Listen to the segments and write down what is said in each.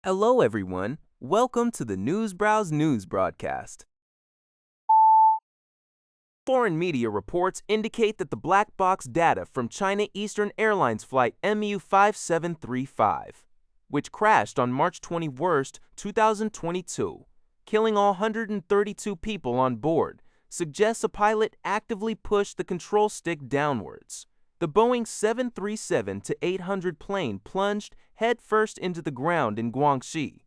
Hello, everyone. Welcome to the Newsbrowse News broadcast. Foreign media reports indicate that the black box data from China Eastern Airlines flight MU5735, which crashed on March 21, 2022, killing all 132 people on board, suggests a pilot actively pushed the control stick downwards. The Boeing 737-800 plane plunged headfirst into the ground in Guangxi.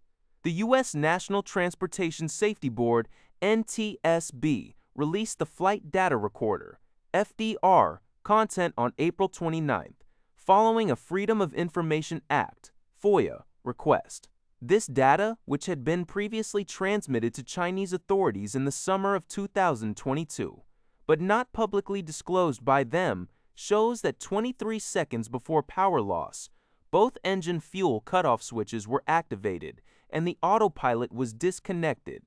The U.S. National Transportation Safety Board, NTSB, released the Flight Data Recorder, FDR, content on April 29, following a Freedom of Information Act, FOIA, request. This data, which had been previously transmitted to Chinese authorities in the summer of 2022, but not publicly disclosed by them, shows that 23 seconds before power loss, both engine fuel cutoff switches were activated and the autopilot was disconnected.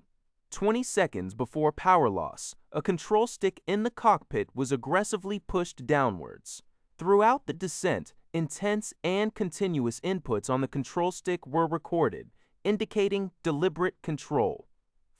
20 seconds before power loss, a control stick in the cockpit was aggressively pushed downwards. Throughout the descent, intense and continuous inputs on the control stick were recorded, indicating deliberate control.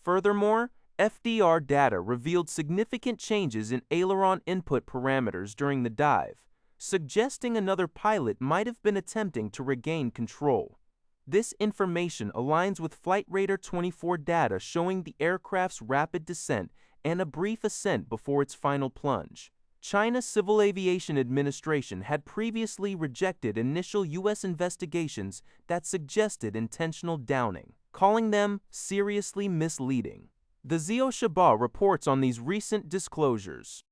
Furthermore, FDR data revealed significant changes in aileron input parameters during the dive, suggesting another pilot might have been attempting to regain control. This information aligns with Flight Radar 24 data showing the aircraft's rapid descent and a brief ascent before its final plunge. China's Civil Aviation Administration had previously rejected initial U.S. investigations that suggested intentional downing, calling them seriously misleading. The Zhao Shaba reports on these recent disclosures.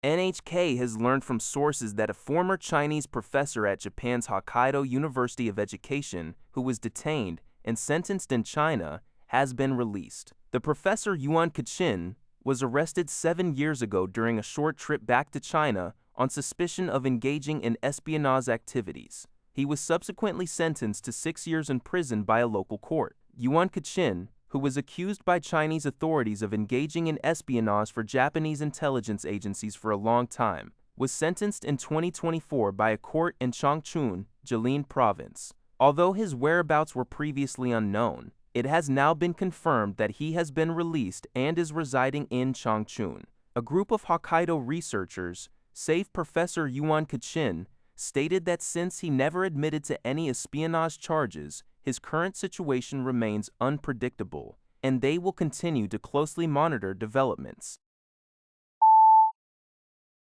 NHK has learned from sources that a former Chinese professor at Japan's Hokkaido University of Education, who was detained and sentenced in China, has been released. The professor Yuan Kachin was arrested 7 years ago during a short trip back to China on suspicion of engaging in espionage activities. He was subsequently sentenced to 6 years in prison by a local court. Yuan Kachin, who was accused by Chinese authorities of engaging in espionage for Japanese intelligence agencies for a long time, was sentenced in 2024 by a court in Changchun, Jilin Province. Although his whereabouts were previously unknown, it has now been confirmed that he has been released and is residing in Changchun. A group of Hokkaido researchers, save Professor Yuan Kachin, stated that since he never admitted to any espionage charges, his current situation remains unpredictable, and they will continue to closely monitor developments.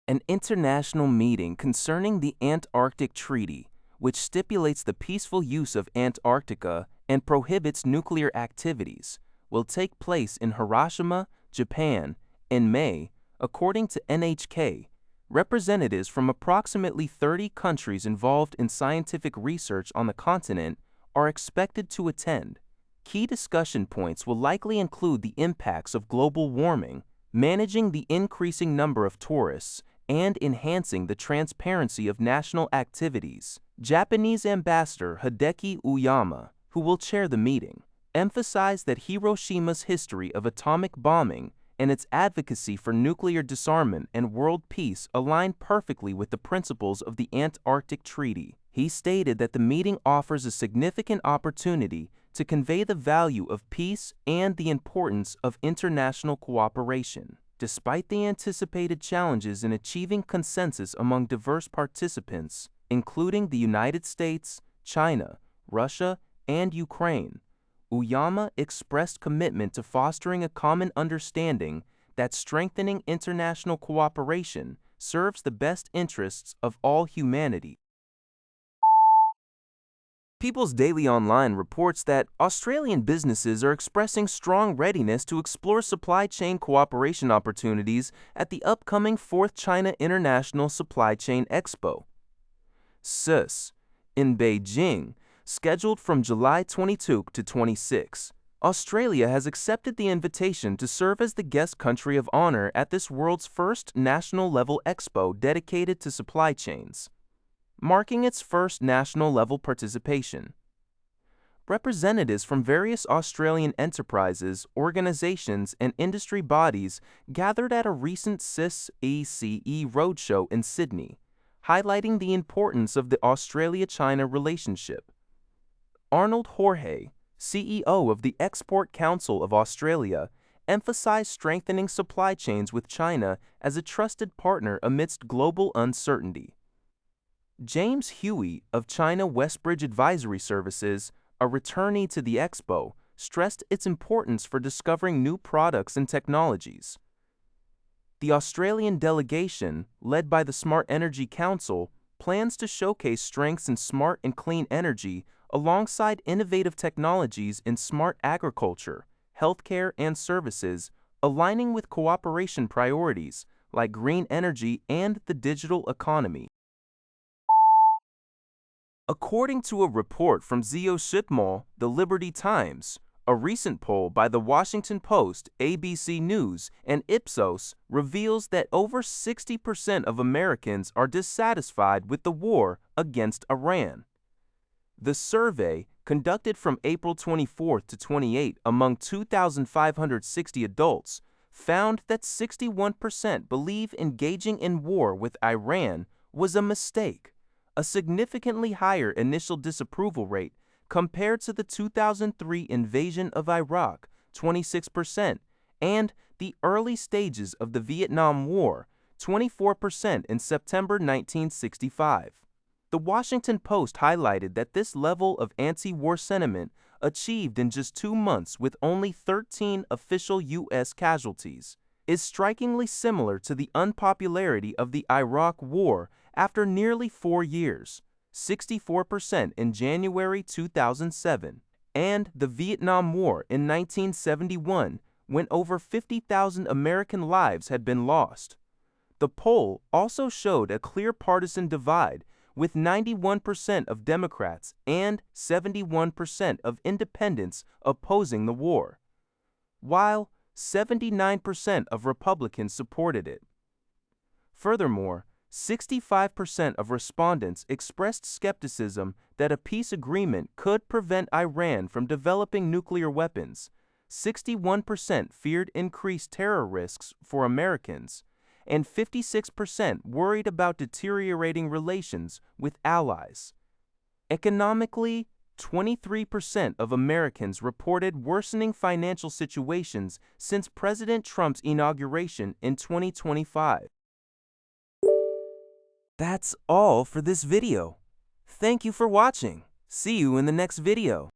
An international meeting concerning the Antarctic Treaty, which stipulates the peaceful use of Antarctica and prohibits nuclear activities, will take place in Hiroshima, Japan, in May, according to NHK. Representatives from approximately 30 countries involved in scientific research on the continent are expected to attend. Key discussion points will likely include the impacts of global warming, managing the increasing number of tourists, and enhancing the transparency of national activities. Japanese Ambassador Hideki Uyama, who will chair the meeting, emphasized that Hiroshima's history of atomic bombing and its advocacy for nuclear disarmament and world peace align perfectly with the principles of the Antarctic Treaty. He stated that the meeting offers a significant opportunity to convey the value of peace and the importance of international cooperation. Despite the anticipated challenges in achieving consensus among diverse participants, including the United States, China, Russia, and Ukraine, Uyama expressed commitment to fostering a common understanding that strengthening international cooperation serves the best interests of all humanity. People's Daily Online reports that Australian businesses are expressing strong readiness to explore supply chain cooperation opportunities at the upcoming 4th China International Supply Chain Expo, CIS, in Beijing, scheduled from July 22 to 26. Australia has accepted the invitation to serve as the guest country of honor at this world's first national-level expo dedicated to supply chains, marking its first national-level participation. Representatives from various Australian enterprises, organizations, and industry bodies gathered at a recent CIS-ECE roadshow in Sydney, highlighting the importance of the Australia-China relationship. Arnold Jorge, CEO of the Export Council of Australia, emphasized strengthening supply chains with China as a trusted partner amidst global uncertainty. James Huey of China Westbridge Advisory Services, a returnee to the Expo, stressed its importance for discovering new products and technologies. The Australian delegation, led by the Smart Energy Council, plans to showcase strengths in smart and clean energy alongside innovative technologies in smart agriculture, healthcare, and services, aligning with cooperation priorities like green energy and the digital economy. According to a report from Zio Shipmall, the Liberty Times, a recent poll by The Washington Post, ABC News, and Ipsos reveals that over 60% of Americans are dissatisfied with the war against Iran. The survey, conducted from April 24 to 28 among 2,560 adults, found that 61% believe engaging in war with Iran was a mistake, a significantly higher initial disapproval rate compared to the 2003 invasion of Iraq, 26%, and the early stages of the Vietnam War, 24% in September 1965. The Washington Post highlighted that this level of anti-war sentiment achieved in just 2 months with only 13 official U.S. casualties is strikingly similar to the unpopularity of the Iraq War after nearly 4 years, 64% in January 2007, and the Vietnam War in 1971, when over 50,000 American lives had been lost. The poll also showed a clear partisan divide, with 91% of Democrats and 71% of independents opposing the war, while 79% of Republicans supported it. Furthermore, 65% of respondents expressed skepticism that a peace agreement could prevent Iran from developing nuclear weapons. 61% feared increased terror risks for Americans, and 56% worried about deteriorating relations with allies. Economically, 23% of Americans reported worsening financial situations since President Trump's inauguration in 2025. That's all for this video. Thank you for watching. See you in the next video.